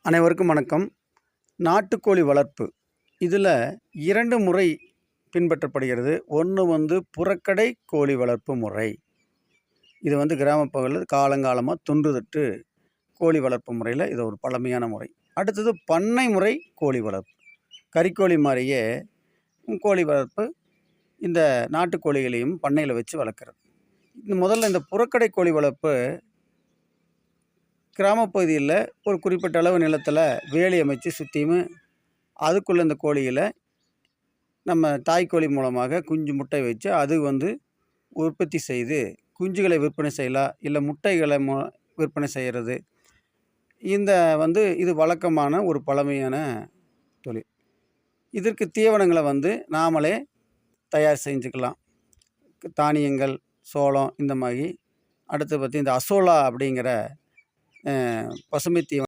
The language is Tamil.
அனைவருக்கும் வணக்கம். நாட்டுக்கோழி வளர்ப்பு இதில் 2 முறை பின்பற்றப்படுகிறது. ஒன்று புறக்கடை கோழி வளர்ப்பு முறை. இது கிராமப்பகுதியில் காலங்காலமாக தொன்றுதொட்டு கோழி வளர்ப்பு முறையில் இது ஒரு பழமையான முறை. அடுத்தது பண்ணை முறை கோழி வளர்ப்பு. கறிக்கோழி மாதிரியே கோழி வளர்ப்பு இந்த நாட்டுக்கோழிகளையும் பண்ணையில் வச்சு வளர்க்குறது. முதல்ல இந்த புறக்கடை கோழி வளர்ப்பு கிராமப்பகுதியில் ஒரு குறிப்பிட்ட அளவு நிலத்தில் வேலி அமைச்சு சுற்றியும் அதுக்குள்ளே இந்த கோழிகளை நம்ம தாய்க்கோழி மூலமாக குஞ்சு முட்டை வச்சு அது உற்பத்தி செய்து குஞ்சுகளை விற்பனை செய்யலாம், இல்லை முட்டைகளை விற்பனை செய்கிறது. இந்த இது வழக்கமான ஒரு பழமையான தொழில். இதற்கு தீவனங்களை நாமளே தயார் செஞ்சுக்கலாம். தானியங்கள், சோளம் இந்த மாதிரி. அடுத்து இந்த அசோலா அப்படிங்கிற பசுமை தீவனம்